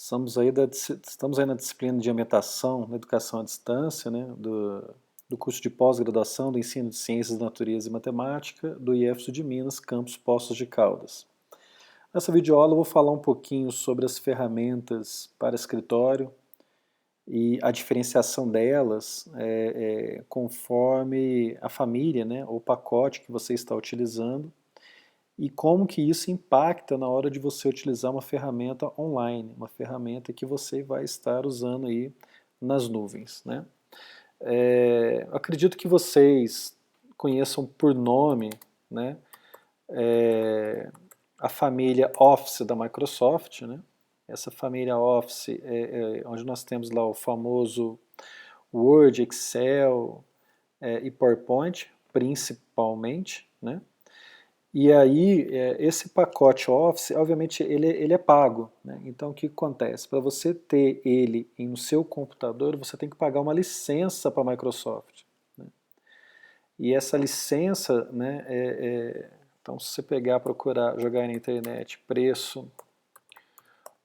Estamos aí na disciplina de ambientação na educação à distância, né, do curso de pós-graduação do ensino de Ciências da Natureza e Matemática do IEFSU de Minas, campus Poços de Caldas. Nessa videoaula eu vou falar um pouquinho sobre as ferramentas para escritório e a diferenciação delas conforme a família, né, ou pacote que você está utilizando, e como que isso impacta na hora de você utilizar uma ferramenta online, uma ferramenta que você vai estar usando aí nas nuvens, né? Acredito que vocês conheçam por nome, né, a família Office da Microsoft, né? Essa família Office onde nós temos lá o famoso Word, Excel e PowerPoint, principalmente, né? E aí, esse pacote Office, obviamente, ele é pago, né? Então, o que acontece? Para você ter ele no seu computador, você tem que pagar uma licença para a Microsoft, né? E essa licença, né, então, se você pegar, procurar, jogar aí na internet preço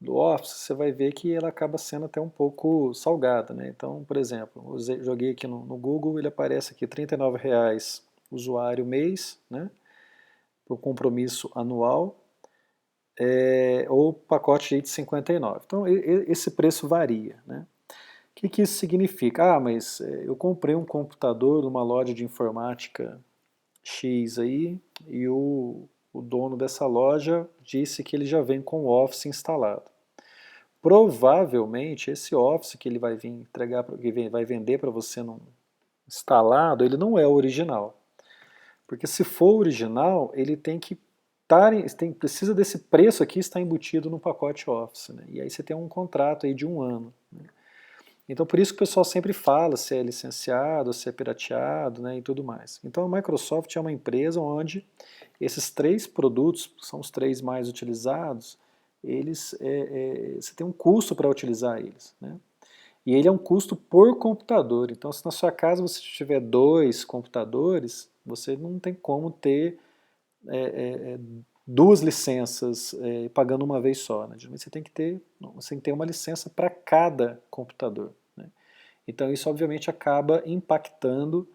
do Office, você vai ver que ela acaba sendo até um pouco salgada, né? Então, por exemplo, joguei aqui no Google, ele aparece aqui, R$ 39,00 usuário mês, né? Por compromisso anual, ou pacote de 59. Então, esse preço varia, né? O que isso significa? Ah, mas eu comprei um computador numa loja de informática X aí, e o dono dessa loja disse que ele já vem com o Office instalado. Provavelmente, esse Office que ele vai vir entregar, que vai vender para você instalado, ele não é o original. Porque se for original, ele tem que precisa desse preço aqui estar embutido no pacote Office, né? E aí você tem um contrato aí de 1 ano, né? Então por isso que o pessoal sempre fala se é licenciado, se é pirateado, né, e tudo mais. Então a Microsoft é uma empresa onde esses 3 produtos, são os 3 mais utilizados, você tem um custo para utilizar eles, né? E ele é um custo por computador. Então, se na sua casa você tiver 2 computadores, você não tem como ter 2 licenças pagando uma vez só, né? Você tem que ter uma licença para cada computador, né? Então, isso obviamente acaba impactando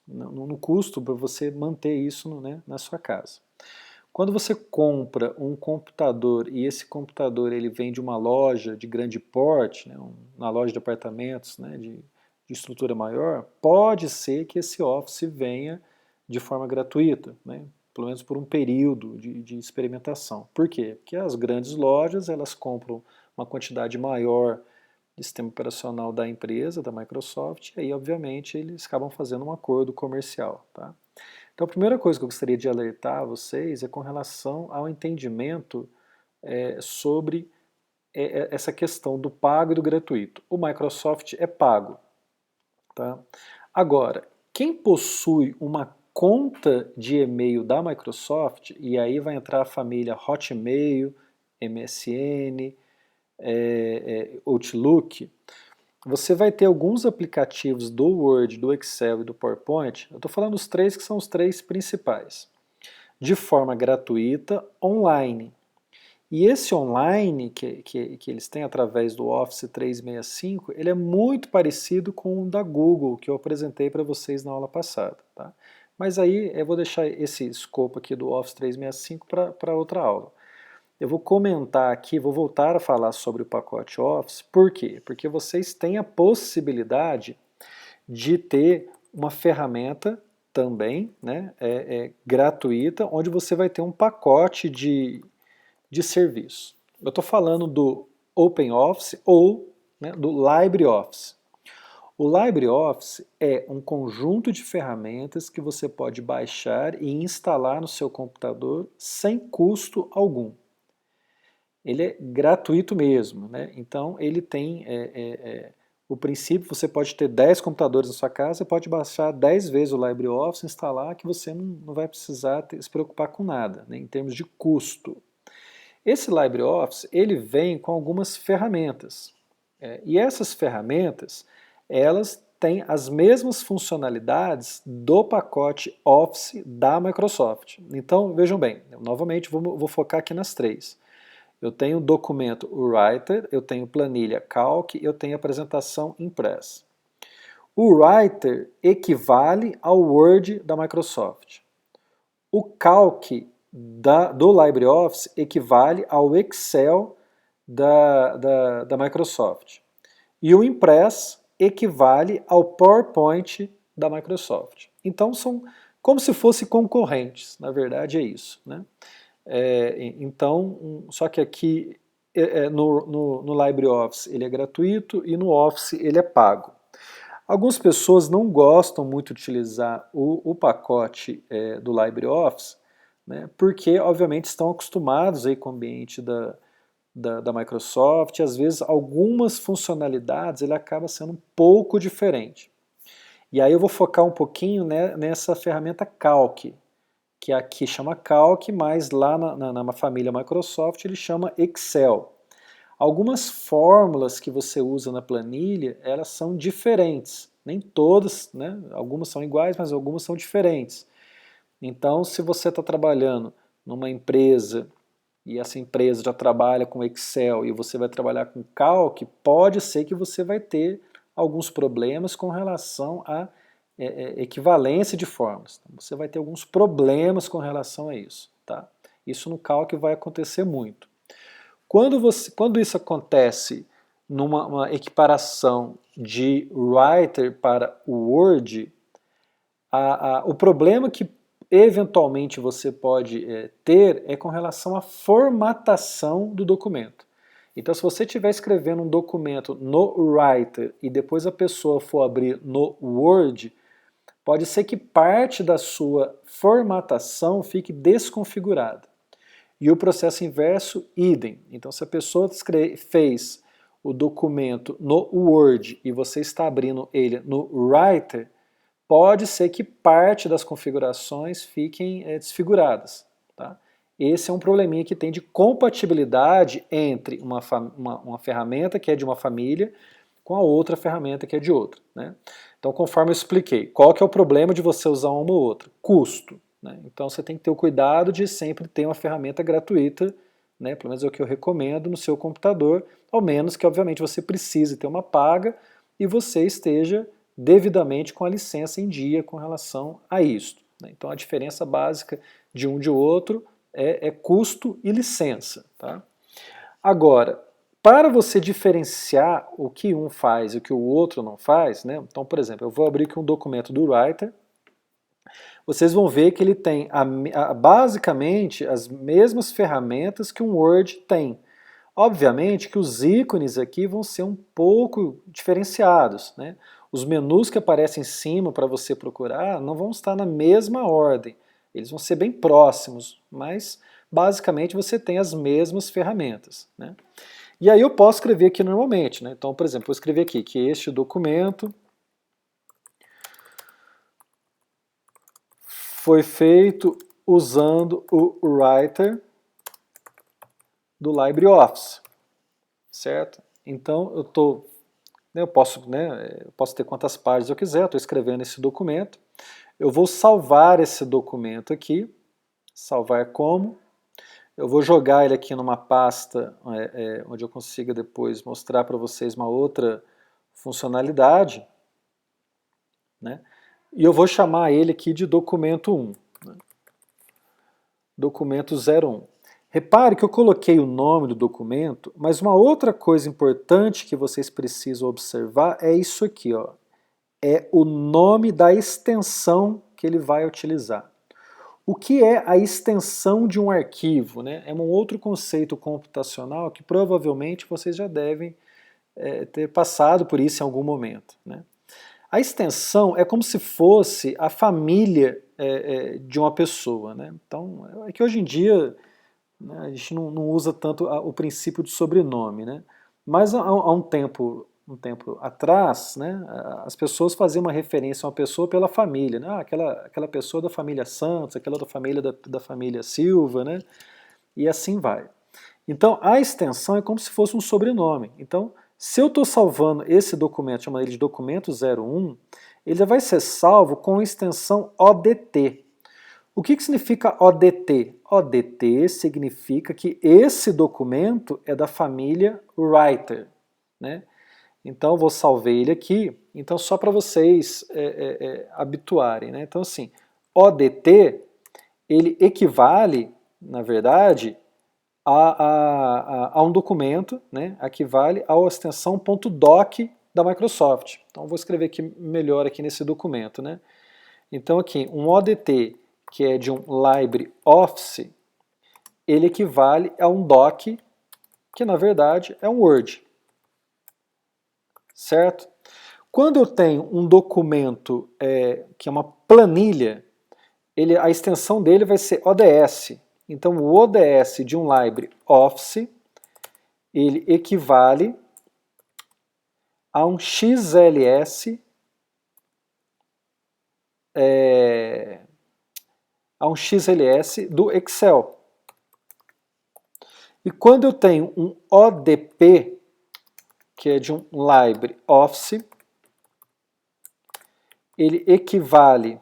no custo para você manter isso, né, na sua casa. Quando você compra um computador e esse computador ele vem de uma loja de grande porte, né, uma loja de apartamentos, né, de estrutura maior, pode ser que esse Office venha de forma gratuita, né, pelo menos por um período de experimentação. Por quê? Porque as grandes lojas elas compram uma quantidade maior de sistema operacional da empresa, da Microsoft, e aí obviamente eles acabam fazendo um acordo comercial, tá? Então, a primeira coisa que eu gostaria de alertar vocês é com relação ao entendimento sobre essa questão do pago e do gratuito. O Microsoft é pago, tá? Agora, quem possui uma conta de e-mail da Microsoft, e aí vai entrar a família Hotmail, MSN, Outlook, você vai ter alguns aplicativos do Word, do Excel e do PowerPoint, eu estou falando os 3 que são os 3 principais, de forma gratuita, online. E esse online que eles têm através do Office 365, ele é muito parecido com o da Google, que eu apresentei para vocês na aula passada, tá? Mas aí eu vou deixar esse escopo aqui do Office 365 para outra aula. Eu vou comentar aqui, vou voltar a falar sobre o pacote Office, por quê? Porque vocês têm a possibilidade de ter uma ferramenta também, né, gratuita, onde você vai ter um pacote de serviço. Eu estou falando do OpenOffice ou, né, do LibreOffice. O LibreOffice é um conjunto de ferramentas que você pode baixar e instalar no seu computador sem custo algum. Ele é gratuito mesmo, né? Então ele tem o princípio, você pode ter 10 computadores na sua casa, você pode baixar 10 vezes o LibreOffice, instalar, que você não vai precisar se preocupar com nada, né, em termos de custo. Esse LibreOffice, ele vem com algumas ferramentas, e essas ferramentas, elas têm as mesmas funcionalidades do pacote Office da Microsoft. Então, vejam bem, eu novamente vou focar aqui nas 3. Eu tenho documento Writer, eu tenho planilha Calc, eu tenho apresentação Impress. O Writer equivale ao Word da Microsoft. O Calc do LibreOffice equivale ao Excel da Microsoft. E o Impress equivale ao PowerPoint da Microsoft. Então são como se fossem concorrentes, na verdade é isso, né? Só que aqui no LibreOffice ele é gratuito e no Office ele é pago. Algumas pessoas não gostam muito de utilizar o pacote do LibreOffice, né, porque obviamente estão acostumados aí com o ambiente da Microsoft, e às vezes algumas funcionalidades ele acaba sendo um pouco diferente. E aí eu vou focar um pouquinho, né, nessa ferramenta Calc, que aqui chama Calc, mas lá na família Microsoft ele chama Excel. Algumas fórmulas que você usa na planilha, elas são diferentes. Nem todas, né? Algumas são iguais, mas algumas são diferentes. Então, se você está trabalhando numa empresa e essa empresa já trabalha com Excel e você vai trabalhar com Calc, pode ser que você vai ter alguns problemas com relação à equivalência de fórmulas. Então, você vai ter alguns problemas com relação a isso. Tá? Isso no Calc vai acontecer muito. Quando isso acontece numa equiparação de Writer para o Word, o problema que eventualmente você pode ter é com relação à formatação do documento. Então, se você estiver escrevendo um documento no Writer e depois a pessoa for abrir no Word, pode ser que parte da sua formatação fique desconfigurada. E o processo inverso, idem. Então, se a pessoa fez o documento no Word e você está abrindo ele no Writer, pode ser que parte das configurações fiquem desfiguradas. Tá? Esse é um probleminha que tem de compatibilidade entre uma ferramenta que é de uma família com a outra ferramenta que é de outra. Né? Então, conforme eu expliquei, qual que é o problema de você usar uma ou outra? Custo. Né? Então você tem que ter o cuidado de sempre ter uma ferramenta gratuita, né? Pelo menos é o que eu recomendo no seu computador, ao menos que obviamente você precise ter uma paga e você esteja devidamente com a licença em dia com relação a isso. Né? Então a diferença básica de um de outro é custo e licença. Tá? Agora, para você diferenciar o que um faz e o que o outro não faz, né? Então, por exemplo, eu vou abrir aqui um documento do Writer, vocês vão ver que ele tem basicamente as mesmas ferramentas que um Word tem. Obviamente que os ícones aqui vão ser um pouco diferenciados, né? Os menus que aparecem em cima para você procurar não vão estar na mesma ordem. Eles vão ser bem próximos, mas basicamente você tem as mesmas ferramentas, né? E aí eu posso escrever aqui normalmente, né? Então, por exemplo, vou escrever aqui que este documento foi feito usando o Writer do LibreOffice, certo? Então eu posso ter quantas páginas eu quiser, estou escrevendo esse documento, eu vou salvar esse documento aqui, salvar como, eu vou jogar ele aqui numa pasta onde eu consiga depois mostrar para vocês uma outra funcionalidade, né? E eu vou chamar ele aqui de documento 1. Né? Documento 01. Repare que eu coloquei o nome do documento, mas uma outra coisa importante que vocês precisam observar é isso aqui, ó. É o nome da extensão que ele vai utilizar. O que é a extensão de um arquivo? Né? É um outro conceito computacional que provavelmente vocês já devem ter passado por isso em algum momento. Né? A extensão é como se fosse a família de uma pessoa. Né? Então, é que hoje em dia, né, a gente não usa tanto o princípio de sobrenome. Né? Mas há um tempo atrás, né, as pessoas faziam uma referência a uma pessoa pela família. Né? Aquela pessoa da família Santos, aquela da família Silva, né? E assim vai. Então, a extensão é como se fosse um sobrenome. Então, se eu estou salvando esse documento, chamando ele de documento 01, ele vai ser salvo com a extensão ODT. O que significa ODT? ODT significa que esse documento é da família Writer, né? Então eu vou salvar ele aqui, então só para vocês habituarem, né? Então assim, ODT, ele equivale, na verdade, a um documento, né? Equivale à extensão .doc da Microsoft. Então eu vou escrever aqui melhor aqui nesse documento, né? Então aqui, um ODT que é de um LibreOffice, ele equivale a um doc, que na verdade é um Word. Certo? Quando eu tenho um documento que é uma planilha, a extensão dele vai ser ODS. Então o ODS de um LibreOffice, ele equivale a um XLS, do Excel. E quando eu tenho um ODP, que é de um LibreOffice, ele equivale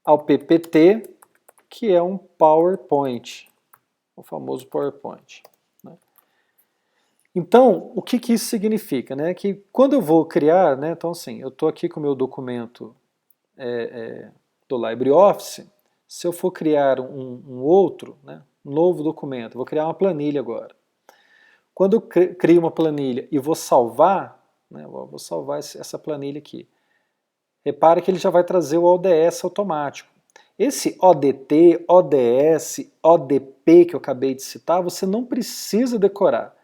ao PPT, que é um PowerPoint, o famoso PowerPoint. Né? Então, o que isso significa? Né? Que quando eu vou criar, né, então assim, eu estou aqui com o meu documento do LibreOffice, se eu for criar um outro, né, um novo documento, vou criar uma planilha agora. Quando eu crio uma planilha e vou salvar, né, vou salvar essa planilha aqui, repare que ele já vai trazer o ODS automático. Esse ODT, ODS, ODP que eu acabei de citar, você não precisa decorar.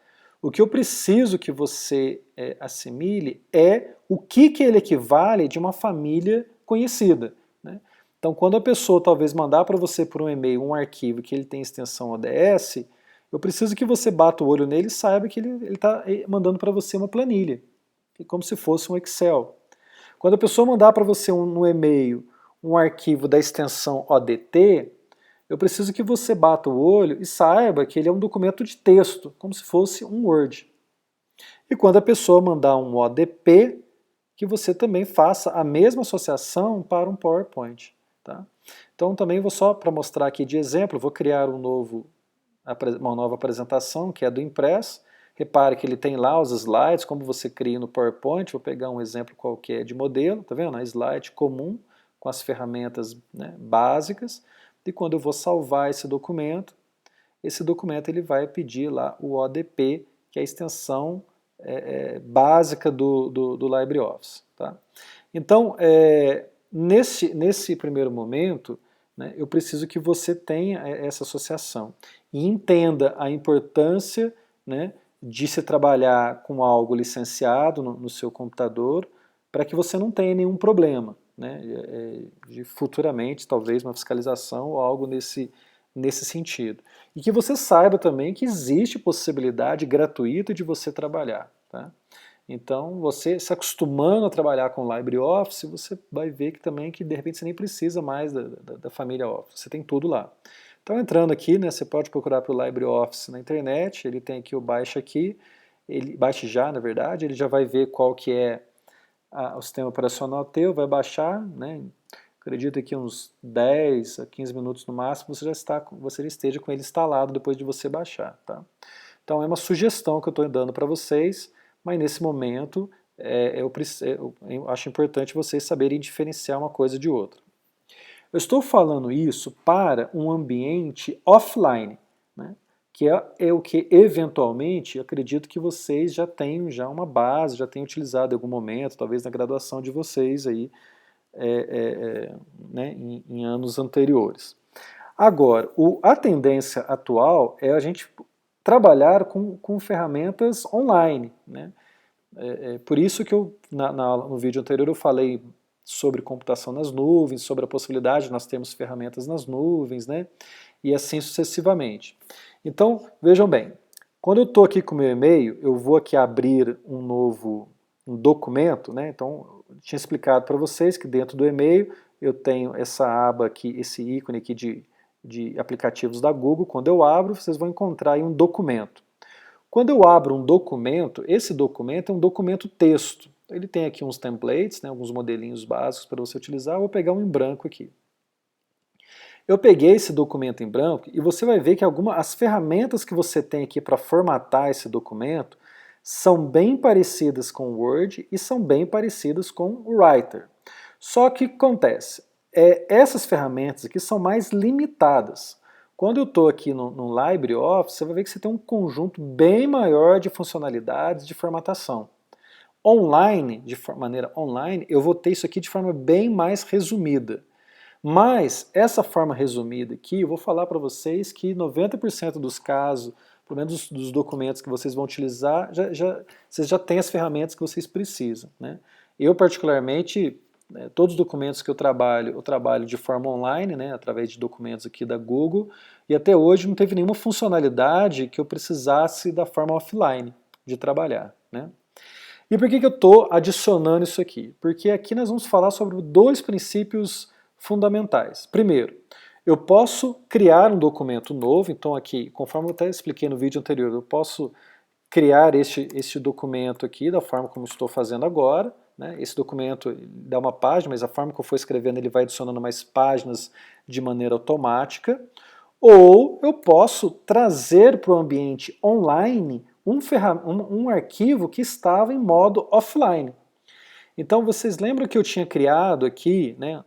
O que eu preciso que você assimile é o que ele equivale de uma família conhecida. Né? Então, quando a pessoa talvez mandar para você por um e-mail um arquivo que ele tem extensão ODS, eu preciso que você bata o olho nele e saiba que ele está mandando para você uma planilha, como se fosse um Excel. Quando a pessoa mandar para você no e-mail um arquivo da extensão ODT, eu preciso que você bata o olho e saiba que ele é um documento de texto, como se fosse um Word. E quando a pessoa mandar um ODP, que você também faça a mesma associação para um PowerPoint. Tá? Então também vou só para mostrar aqui de exemplo, vou criar uma nova apresentação que é do Impress. Repare que ele tem lá os slides, como você cria no PowerPoint. Vou pegar um exemplo qualquer de modelo, tá vendo? Slide comum, com as ferramentas, né, básicas. E quando eu vou salvar esse documento ele vai pedir lá o ODP, que é a extensão básica do LibreOffice. Tá? Então, nesse primeiro momento, né, eu preciso que você tenha essa associação e entenda a importância, né, de se trabalhar com algo licenciado no seu computador para que você não tenha nenhum problema, né, de futuramente talvez uma fiscalização ou algo nesse sentido. E que você saiba também que existe possibilidade gratuita de você trabalhar. Tá? Então, você se acostumando a trabalhar com LibreOffice, você vai ver que também que de repente você nem precisa mais da família Office, você tem tudo lá. Então, entrando aqui, né, você pode procurar para o LibreOffice na internet, ele tem aqui o Baixe Aqui, baixe já, na verdade, ele já vai ver qual que é o sistema operacional teu, vai baixar, né, acredito que uns 10 a 15 minutos no máximo você já esteja com ele instalado depois de você baixar. Tá? Então é uma sugestão que eu estou dando para vocês, mas nesse momento eu acho importante vocês saberem diferenciar uma coisa de outra. Eu estou falando isso para um ambiente offline, né? Que é o que eventualmente acredito que vocês já tenham uma base, já tenham utilizado em algum momento, talvez na graduação de vocês aí, né, em anos anteriores. Agora, a tendência atual é a gente trabalhar com ferramentas online. Né? Por isso que no vídeo anterior eu falei sobre computação nas nuvens, sobre a possibilidade de nós termos ferramentas nas nuvens, né? E assim sucessivamente. Então, vejam bem, quando eu estou aqui com o meu e-mail, eu vou aqui abrir um novo documento, né? Então, eu tinha explicado para vocês que dentro do e-mail eu tenho essa aba aqui, esse ícone aqui de aplicativos da Google. Quando eu abro, vocês vão encontrar aí um documento. Quando eu abro um documento, esse documento é um documento texto. Ele tem aqui uns templates, né, alguns modelinhos básicos para você utilizar. Eu vou pegar um em branco aqui. Eu peguei esse documento em branco e você vai ver que as ferramentas que você tem aqui para formatar esse documento são bem parecidas com o Word e são bem parecidas com o Writer. Só que o que acontece? Essas ferramentas aqui são mais limitadas. Quando eu estou aqui no LibreOffice, você vai ver que você tem um conjunto bem maior de funcionalidades de formatação. Online, de maneira online, eu vou ter isso aqui de forma bem mais resumida. Mas essa forma resumida aqui, eu vou falar para vocês que 90% dos casos, pelo menos dos documentos que vocês vão utilizar, vocês já têm as ferramentas que vocês precisam, né? Eu particularmente, todos os documentos que eu trabalho de forma online, né, através de documentos aqui da Google, e até hoje não teve nenhuma funcionalidade que eu precisasse da forma offline de trabalhar, né? E por que eu estou adicionando isso aqui? Porque aqui nós vamos falar sobre dois princípios fundamentais. Primeiro, eu posso criar um documento novo, então aqui, conforme eu até expliquei no vídeo anterior, eu posso criar este documento aqui da forma como estou fazendo agora, né? Esse documento dá uma página, mas a forma que eu for escrevendo ele vai adicionando mais páginas de maneira automática, ou eu posso trazer para o ambiente online um arquivo que estava em modo offline. Então vocês lembram que eu tinha criado aqui, né,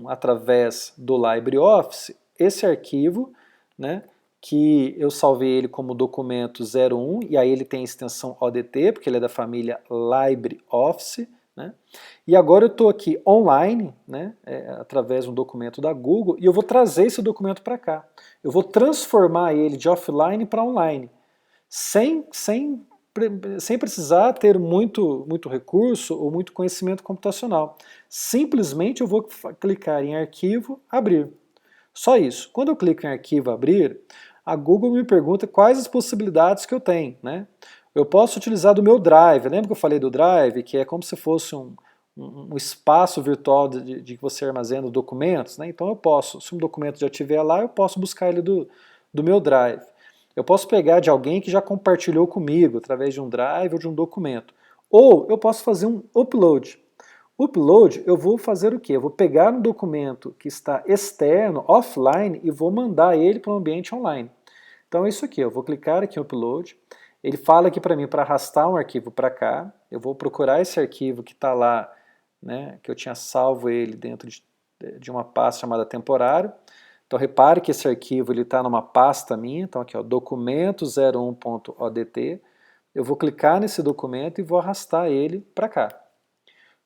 através do LibreOffice, esse arquivo, né, que eu salvei ele como documento 01, e aí ele tem a extensão ODT, porque ele é da família LibreOffice, né, e agora eu estou aqui online, né, através de um documento da Google, e eu vou trazer esse documento para cá. Eu vou transformar ele de offline para online, sem precisar ter muito recurso ou muito conhecimento computacional. Simplesmente eu vou clicar em arquivo, abrir. Só isso. Quando eu clico em arquivo, abrir, a Google me pergunta quais as possibilidades que eu tenho, né? Eu posso utilizar do meu Drive. Lembra que eu falei do Drive, que é como se fosse um espaço virtual de que você armazena documentos, né? Então eu posso, se um documento já estiver lá, eu posso buscar ele do meu Drive. Eu posso pegar de alguém que já compartilhou comigo, através de um Drive ou de um documento. Ou eu posso fazer um upload. Upload, eu vou fazer o quê? Eu vou pegar um documento que está externo, offline, e vou mandar ele para um ambiente online. Então é isso aqui, eu vou clicar aqui em upload, ele fala aqui para mim para arrastar um arquivo para cá, eu vou procurar esse arquivo que está lá, né, que eu tinha salvo ele dentro de uma pasta chamada temporário. Então repare que esse arquivo está numa pasta minha, então aqui ó, documento01.odt, eu vou clicar nesse documento e vou arrastar ele para cá.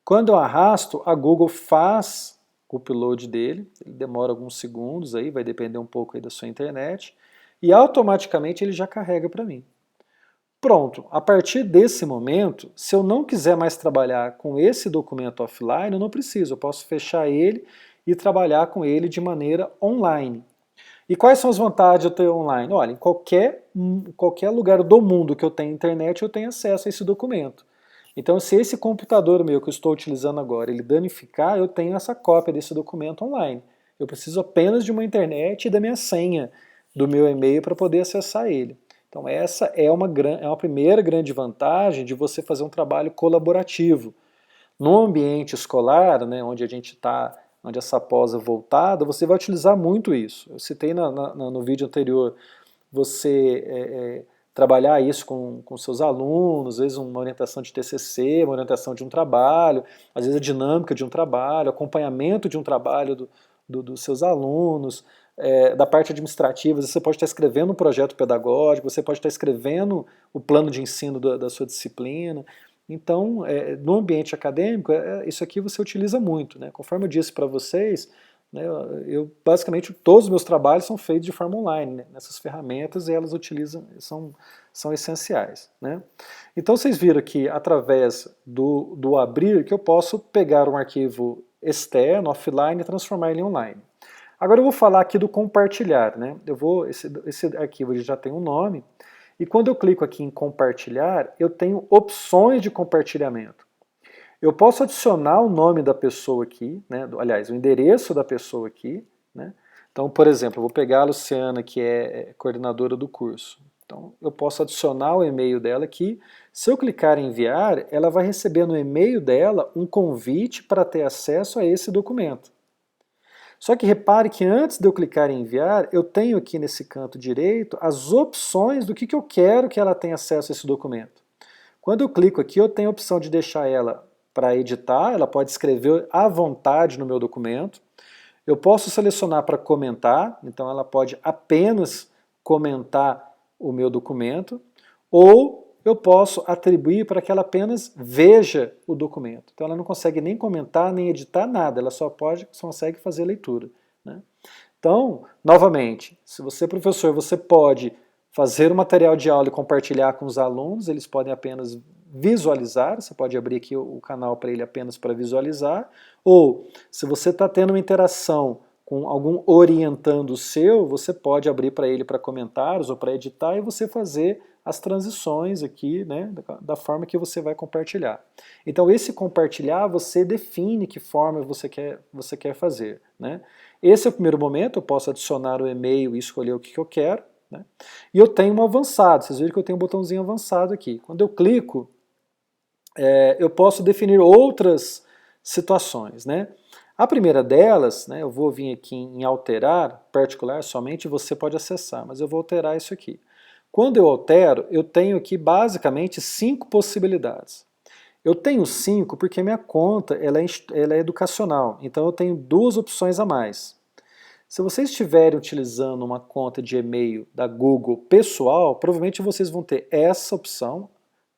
Quando eu arrasto, a Google faz o upload dele, ele demora alguns segundos, aí, vai depender um pouco aí da sua internet, e automaticamente ele já carrega para mim. Pronto, a partir desse momento, se eu não quiser mais trabalhar com esse documento offline, eu não preciso, eu posso fechar ele e trabalhar com ele de maneira online. E quais são as vantagens de eu ter online? Olha, em qualquer lugar do mundo que eu tenha internet, eu tenho acesso a esse documento. Então, se esse computador meu que eu estou utilizando agora, ele danificar, eu tenho essa cópia desse documento online. Eu preciso apenas de uma internet e da minha senha do meu e-mail para poder acessar ele. Então, essa é uma primeira grande vantagem de você fazer um trabalho colaborativo. No ambiente escolar, né, onde a gente está, onde essa pós é voltada, você vai utilizar muito isso. Eu citei no vídeo anterior, você trabalhar isso com seus alunos, às vezes uma orientação de TCC, uma orientação de um trabalho, às vezes a dinâmica de um trabalho, acompanhamento de um trabalho dos seus alunos, da parte administrativa, você pode estar escrevendo um projeto pedagógico, você pode estar escrevendo o plano de ensino da sua disciplina. Então, no ambiente acadêmico, isso aqui você utiliza muito, né? Conforme eu disse para vocês, né, basicamente todos os meus trabalhos são feitos de forma online, né, nessas ferramentas, e elas são essenciais, né? Então vocês viram que através do abrir que eu posso pegar um arquivo externo, offline, e transformar ele em online. Agora eu vou falar aqui do compartilhar, né? Esse arquivo ele já tem um nome, e quando eu clico aqui em compartilhar, eu tenho opções de compartilhamento. Eu posso adicionar o nome da pessoa aqui, né? Aliás, o endereço da pessoa aqui, né? Então, por exemplo, eu vou pegar a Luciana, que é coordenadora do curso. Então, eu posso adicionar o e-mail dela aqui. Se eu clicar em enviar, ela vai receber no e-mail dela um convite para ter acesso a esse documento. Só que repare que antes de eu clicar em enviar, eu tenho aqui nesse canto direito as opções do que eu quero que ela tenha acesso a esse documento. Quando eu clico aqui, eu tenho a opção de deixar ela para editar, ela pode escrever à vontade no meu documento. Eu posso selecionar para comentar, então ela pode apenas comentar o meu documento, ou eu posso atribuir para que ela apenas veja o documento. Então ela não consegue nem comentar, nem editar nada, ela só consegue fazer a leitura, né? Então, novamente, se você é professor, você pode fazer o material de aula e compartilhar com os alunos, eles podem apenas visualizar, você pode abrir aqui o canal para ele apenas para visualizar, ou se você está tendo uma interação com algum orientando seu, você pode abrir para ele para comentários ou para editar e você fazer as transições aqui, né, da forma que você vai compartilhar. Então esse compartilhar, você define que forma você quer fazer, né? Esse é o primeiro momento, eu posso adicionar o e-mail e escolher o que eu quero, né? E eu tenho um avançado, vocês viram que eu tenho um botãozinho avançado aqui. Quando eu clico, eu posso definir outras situações, né? A primeira delas, né, eu vou vir aqui em alterar, particular somente, você pode acessar, mas eu vou alterar isso aqui. Quando eu altero, eu tenho aqui basicamente 5 possibilidades. Eu tenho 5 porque minha conta ela é educacional, então eu tenho 2 opções a mais. Se vocês estiverem utilizando uma conta de e-mail da Google pessoal, provavelmente vocês vão ter essa opção,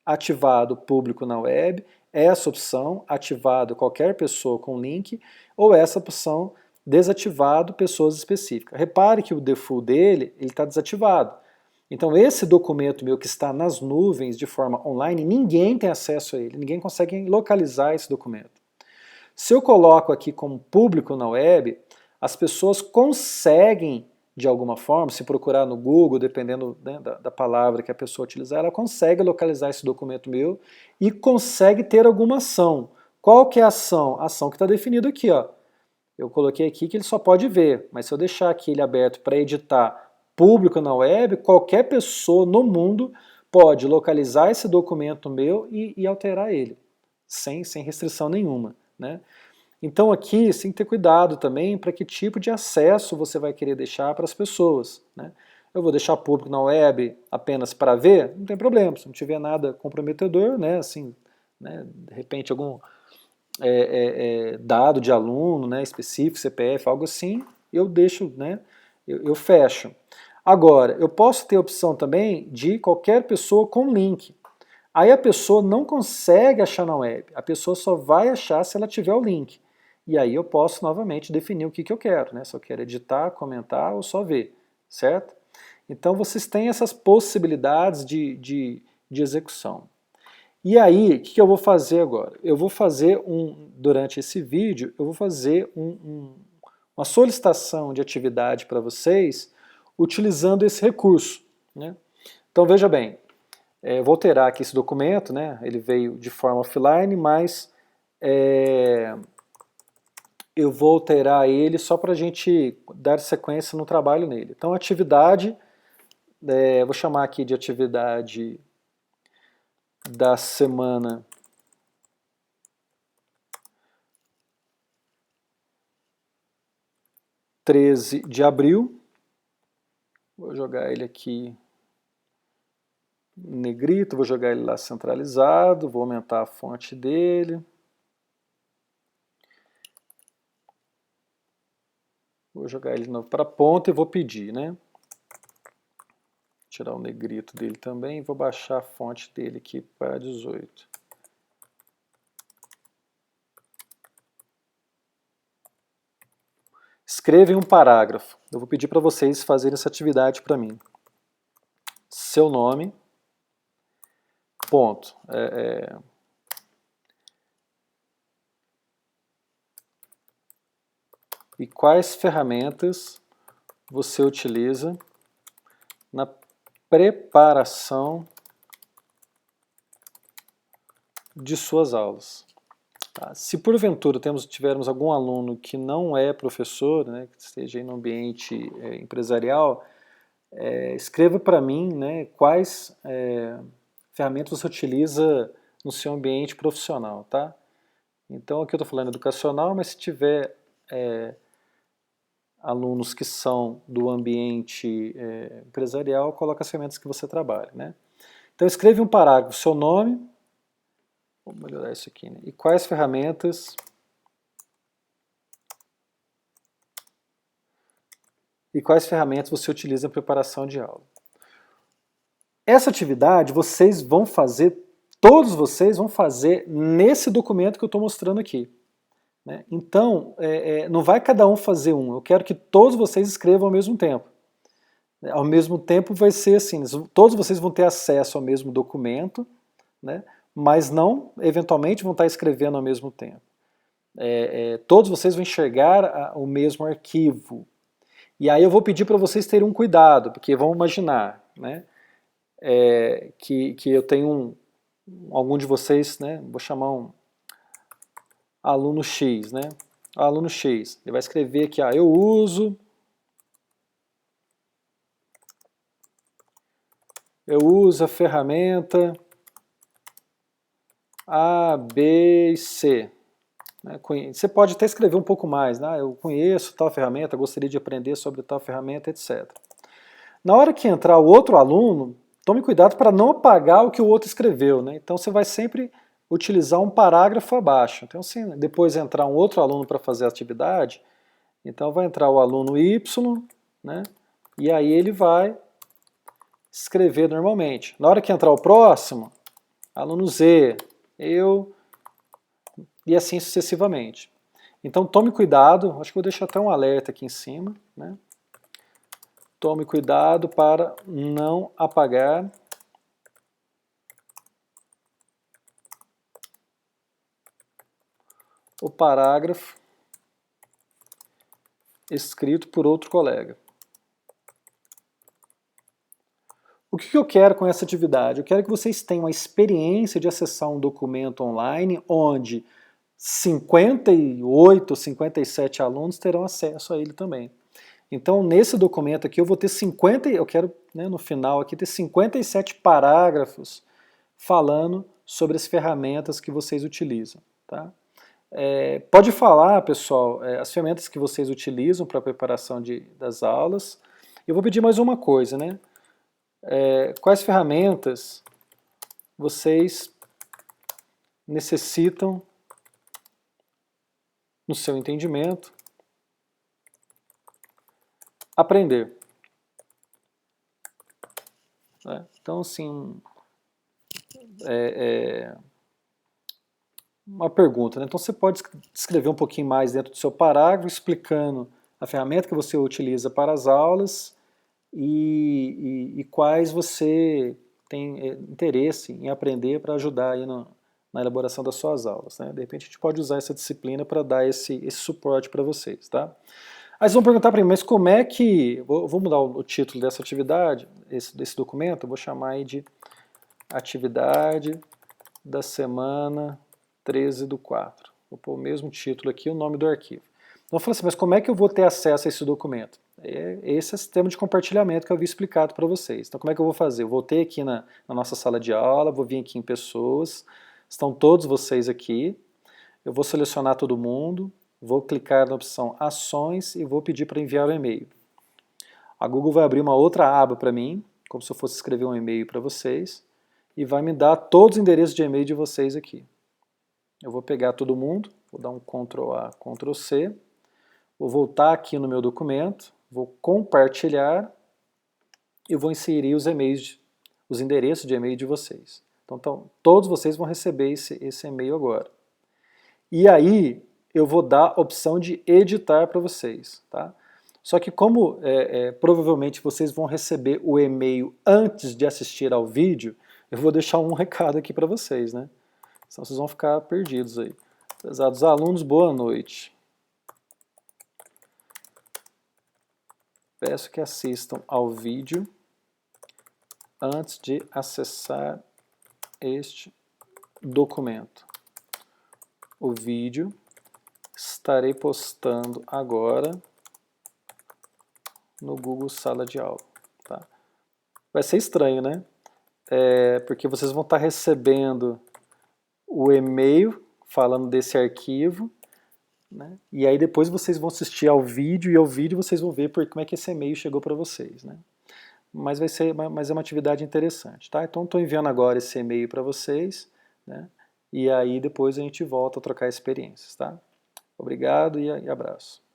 ativado público na web, essa opção, ativado qualquer pessoa com link, ou essa opção, desativado pessoas específicas. Repare que o default dele está desativado. Então esse documento meu que está nas nuvens de forma online, ninguém tem acesso a ele, ninguém consegue localizar esse documento. Se eu coloco aqui como público na web, as pessoas conseguem, de alguma forma, se procurar no Google, dependendo, né, da palavra que a pessoa utilizar, ela consegue localizar esse documento meu e consegue ter alguma ação. Qual que é a ação? A ação que está definida aqui, ó. Eu coloquei aqui que ele só pode ver, mas se eu deixar aqui ele aberto para editar público na web, qualquer pessoa no mundo pode localizar esse documento meu e alterar ele, sem restrição nenhuma, né? Então aqui você tem que ter cuidado também para que tipo de acesso você vai querer deixar para as pessoas, né? Eu vou deixar público na web apenas para ver? Não tem problema, se não tiver nada comprometedor, né? Assim, né? De repente algum dado de aluno, né, específico, CPF, algo assim, eu deixo, né, eu fecho. Agora, eu posso ter a opção também de qualquer pessoa com link. Aí a pessoa não consegue achar na web, a pessoa só vai achar se ela tiver o link. E aí eu posso novamente definir o que eu quero, né? Se eu quero editar, comentar ou só ver, certo? Então vocês têm essas possibilidades de execução. E aí, o que eu vou fazer agora? Eu vou fazer durante esse vídeo, eu vou fazer uma solicitação de atividade para vocês utilizando esse recurso, né? Então veja bem, eu vou alterar aqui esse documento, né? Ele veio de forma offline, mas eu vou alterar ele só para a gente dar sequência no trabalho nele. Então atividade, vou chamar aqui de atividade da semana 13 de abril, vou jogar ele aqui em negrito, vou jogar ele lá centralizado, vou aumentar a fonte dele. Vou jogar ele de novo para a ponta e vou pedir, né? Tirar o negrito dele também, vou baixar a fonte dele aqui para 18. Escreva em um parágrafo. Eu vou pedir para vocês fazerem essa atividade para mim. Seu nome, ponto. E quais ferramentas você utiliza na preparação de suas aulas. Tá? Se porventura tivermos algum aluno que não é professor, né, que esteja no ambiente empresarial, escreva para mim, né, quais ferramentas você utiliza no seu ambiente profissional, tá? Então aqui eu estou falando educacional, mas se tiver alunos que são do ambiente empresarial, coloca as ferramentas que você trabalha, né? Então escreve um parágrafo, seu nome, vou melhorar isso aqui, né? E quais ferramentas você utiliza em preparação de aula. Essa atividade vocês vão fazer, todos vocês vão fazer nesse documento que eu estou mostrando aqui. Né? Então, não vai cada um fazer um, eu quero que todos vocês escrevam ao mesmo tempo. Ao mesmo tempo vai ser assim, todos vocês vão ter acesso ao mesmo documento, né? Mas não, eventualmente, vão estar escrevendo ao mesmo tempo. Todos vocês vão enxergar o mesmo arquivo. E aí eu vou pedir para vocês terem um cuidado, porque vamos imaginar, né? Que eu tenho algum de vocês, né? Vou chamar um aluno X, né? Aluno X, ele vai escrever aqui, eu uso a ferramenta A, B e C. Você pode até escrever um pouco mais, né? Eu conheço tal ferramenta, gostaria de aprender sobre tal ferramenta, etc. Na hora que entrar o outro aluno, tome cuidado para não apagar o que o outro escreveu, né? Então você vai sempre utilizar um parágrafo abaixo. Então, se depois entrar um outro aluno para fazer a atividade, então vai entrar o aluno Y, né? E aí ele vai escrever normalmente. Na hora que entrar o próximo, aluno Z, eu, e assim sucessivamente. Então tome cuidado, acho que vou deixar até um alerta aqui em cima, né? Tome cuidado para não apagar o parágrafo escrito por outro colega. O que eu quero com essa atividade? Eu quero que vocês tenham a experiência de acessar um documento online onde 58, 57 alunos terão acesso a ele também. Então, nesse documento aqui, eu vou ter eu quero, né, no final aqui, ter 57 parágrafos falando sobre as ferramentas que vocês utilizam. Tá? Pode falar, pessoal, as ferramentas que vocês utilizam para a preparação das aulas. Eu vou pedir mais uma coisa, né? Quais ferramentas vocês necessitam, no seu entendimento, aprender. Então, assim, uma pergunta, né? Então você pode escrever um pouquinho mais dentro do seu parágrafo, explicando a ferramenta que você utiliza para as aulas e quais você tem interesse em aprender para ajudar aí na elaboração das suas aulas. Né? De repente a gente pode usar essa disciplina para dar esse suporte para vocês. Tá? Aí vocês vão perguntar para mim, mas como é que... Vou mudar o título dessa atividade, desse documento, eu vou chamar aí de atividade da semana 13/4. Vou pôr o mesmo título aqui, o nome do arquivo. Então eu falo assim, mas como é que eu vou ter acesso a esse documento? Esse é o sistema de compartilhamento que eu havia explicado para vocês. Então como é que eu vou fazer? Eu voltei aqui na nossa sala de aula, vou vir aqui em pessoas, estão todos vocês aqui, eu vou selecionar todo mundo, vou clicar na opção ações e vou pedir para enviar o e-mail. A Google vai abrir uma outra aba para mim, como se eu fosse escrever um e-mail para vocês, e vai me dar todos os endereços de e-mail de vocês aqui. Eu vou pegar todo mundo, vou dar um Ctrl A, Ctrl C, vou voltar aqui no meu documento, vou compartilhar e vou inserir os e-mails, os endereços de e-mail de vocês. Então todos vocês vão receber esse e-mail agora. E aí eu vou dar a opção de editar para vocês. Tá? Só que como provavelmente vocês vão receber o e-mail antes de assistir ao vídeo, eu vou deixar um recado aqui para vocês, né? Senão vocês vão ficar perdidos aí. Prezados alunos, boa noite. Peço que assistam ao vídeo antes de acessar este documento. O vídeo estarei postando agora no Google Sala de Aula. Tá? Vai ser estranho, né? Porque vocês vão estar recebendo o e-mail falando desse arquivo né? E aí depois vocês vão assistir ao vídeo, e ao vídeo vocês vão ver como é que esse e-mail chegou para vocês, né? Mas é uma atividade interessante, tá? Então estou enviando agora esse e-mail para vocês, né? E aí depois a gente volta a trocar experiências, tá? Obrigado e abraço.